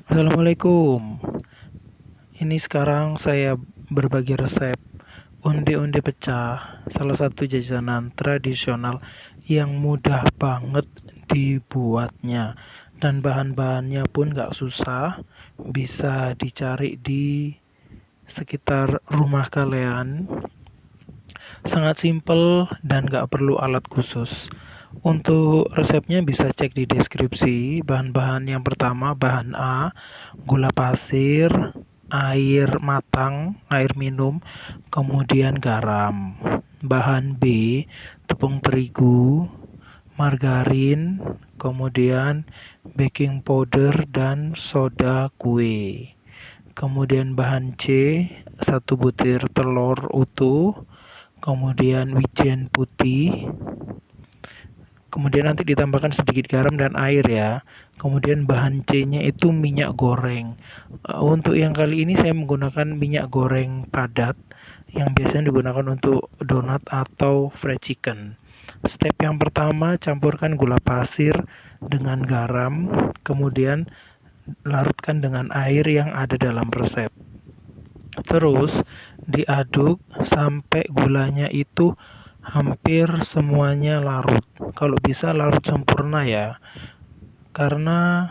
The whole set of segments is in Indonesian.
Assalamualaikum. Ini sekarang saya berbagi resep onde-onde pecah, salah satu jajanan tradisional yang mudah banget dibuatnya. Dan bahan-bahannya pun gak susah, bisa dicari di sekitar rumah kalian. Sangat simpel dan gak perlu alat khusus. Untuk resepnya bisa cek di deskripsi. Bahan-bahan yang pertama, bahan A, gula pasir, air matang, air minum, kemudian garam. Bahan B, tepung terigu, margarin, kemudian baking powder dan soda kue. Kemudian bahan C, satu butir telur utuh, kemudian wijen putih, kemudian nanti ditambahkan sedikit garam dan air ya. Kemudian bahan C-nya itu minyak goreng. Untuk yang kali ini saya menggunakan minyak goreng padat yang biasanya digunakan untuk donat atau fried chicken. Step yang pertama, campurkan gula pasir dengan garam, kemudian larutkan dengan air yang ada dalam resep. Terus diaduk sampai gulanya itu hampir semuanya larut. Kalau bisa larut sempurna ya. Karena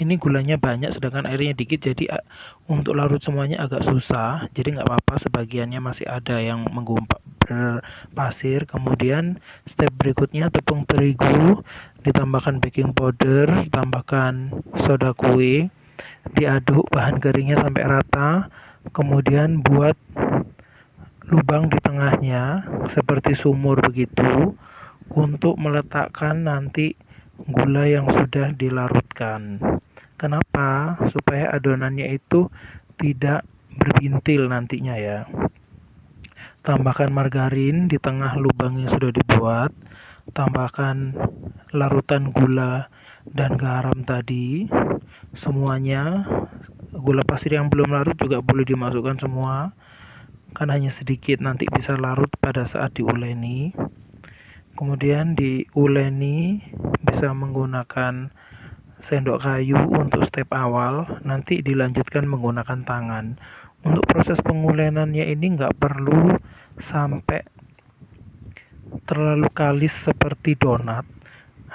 ini gulanya banyak sedangkan airnya dikit, jadi untuk larut semuanya agak susah. Jadi nggak apa-apa sebagiannya masih ada yang menggumpal berpasir. Kemudian step berikutnya, tepung terigu ditambahkan baking powder, ditambahkan soda kue, diaduk bahan keringnya sampai rata. Kemudian buat lubang di tengahnya seperti sumur begitu untuk meletakkan nanti gula yang sudah dilarutkan. Kenapa? Supaya adonannya itu tidak berbintil nantinya ya. Tambahkan margarin di tengah lubang yang sudah dibuat. Tambahkan larutan gula dan garam tadi. Semuanya, gula pasir yang belum larut juga boleh dimasukkan semua. Kan hanya sedikit, nanti bisa larut pada saat diuleni. Kemudian diuleni bisa menggunakan sendok kayu untuk step awal, nanti dilanjutkan menggunakan tangan. Untuk proses pengulenannya ini nggak perlu sampai terlalu kalis seperti donat,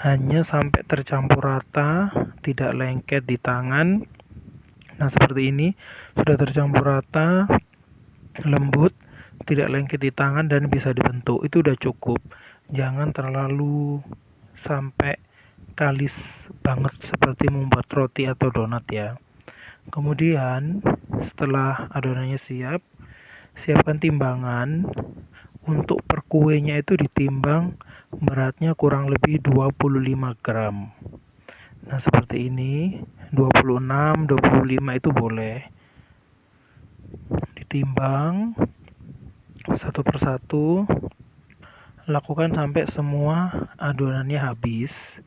hanya sampai tercampur rata, tidak lengket di tangan. Nah seperti ini, sudah tercampur rata, lembut, tidak lengket di tangan dan bisa dibentuk. Itu udah cukup. Jangan terlalu sampai kalis banget seperti membuat roti atau donat ya. Kemudian setelah adonannya siap, siapkan timbangan. Untuk per kuenya itu ditimbang beratnya kurang lebih 25 gram. Nah seperti ini, 26, 25 itu boleh. Ditimbang satu persatu, lakukan sampai semua adonannya habis.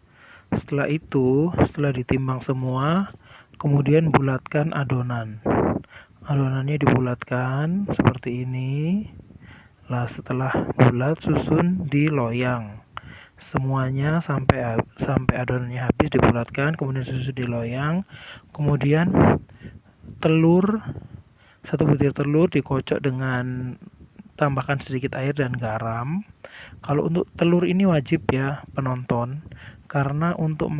Setelah itu, setelah ditimbang semua, kemudian bulatkan adonan. Adonannya dibulatkan seperti ini. Lah setelah bulat, susun di loyang. Semuanya sampai adonannya habis dibulatkan, kemudian susun di loyang. Kemudian telur, satu butir telur dikocok dengan tambahkan sedikit air dan garam. Kalau untuk telur ini wajib ya penonton, karena untuk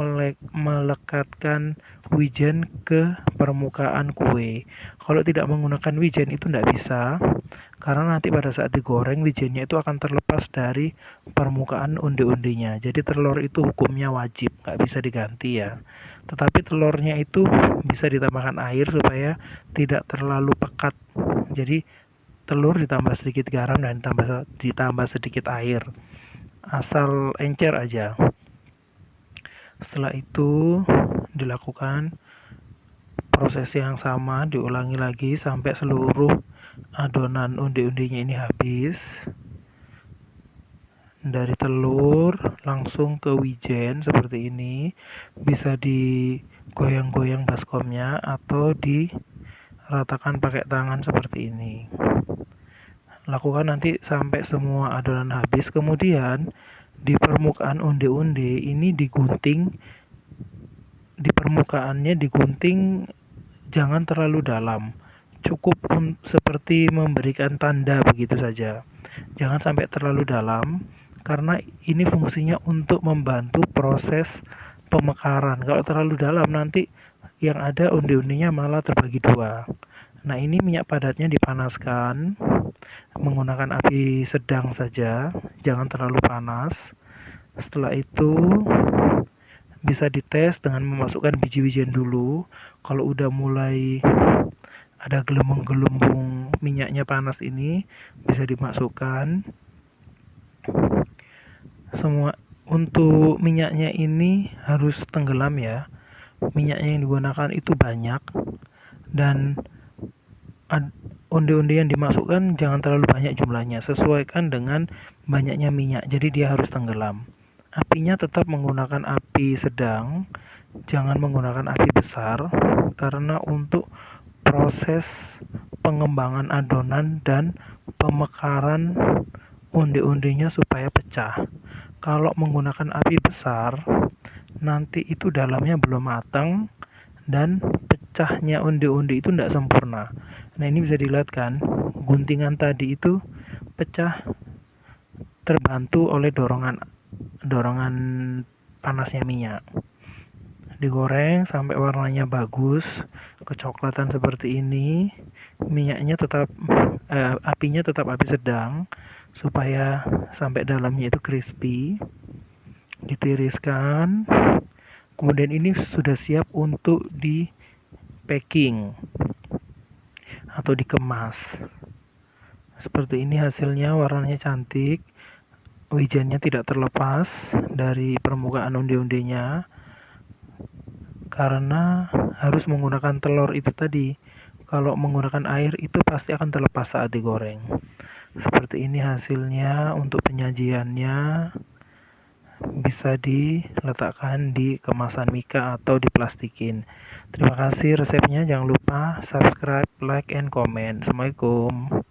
melekatkan wijen ke permukaan kue. Kalau tidak menggunakan wijen itu tidak bisa, karena nanti pada saat digoreng wijennya itu akan terlepas dari permukaan onde-ondenya. Jadi telur itu hukumnya wajib, nggak bisa diganti ya. Tetapi telurnya itu bisa ditambahkan air supaya tidak terlalu pekat. Jadi telur ditambah sedikit garam dan ditambah sedikit air, asal encer aja. Setelah itu dilakukan proses yang sama, diulangi lagi sampai seluruh adonan onde-ondenya ini habis. Dari telur langsung ke wijen seperti ini, bisa digoyang-goyang baskomnya atau diratakan pakai tangan seperti ini. Lakukan nanti sampai semua adonan habis. Kemudian di permukaan onde-onde ini digunting di permukaannya digunting jangan terlalu dalam, cukup seperti memberikan tanda begitu saja. Jangan sampai terlalu dalam, karena ini fungsinya untuk membantu proses pemekaran. Kalau terlalu dalam nanti yang ada undi-undinya malah terbagi dua. Nah, ini minyak padatnya dipanaskan menggunakan api sedang saja, jangan terlalu panas. Setelah itu bisa dites dengan memasukkan biji-bijian dulu. Kalau udah mulai ada gelembung-gelembung minyaknya panas ini, bisa dimasukkan. Semua untuk minyaknya ini harus tenggelam ya. Minyaknya yang digunakan itu banyak, dan onde-onde yang dimasukkan jangan terlalu banyak jumlahnya, sesuaikan dengan banyaknya minyak, jadi dia harus tenggelam. Apinya tetap menggunakan api sedang, jangan menggunakan api besar, karena untuk proses pengembangan adonan dan pemekaran onde-ondenya supaya pecah. Kalau menggunakan api besar, nanti itu dalamnya belum matang dan pecahnya onde-onde itu tidak sempurna. Nah, ini bisa dilihat kan, guntingan tadi itu pecah terbantu oleh dorongan panasnya minyak. Digoreng sampai warnanya bagus, kecoklatan seperti ini. Minyaknya tetap apinya tetap api sedang supaya sampai dalamnya itu crispy. Ditiriskan. Kemudian ini sudah siap untuk di packing atau dikemas. Seperti ini hasilnya, warnanya cantik, wijennya tidak terlepas dari permukaan onde-ondenya karena harus menggunakan telur itu tadi. Kalau menggunakan air itu pasti akan terlepas saat digoreng. Seperti ini hasilnya. Untuk penyajiannya bisa diletakkan di kemasan mika atau diplastikin. Terima kasih resepnya, jangan lupa subscribe, like, and comment. Assalamualaikum.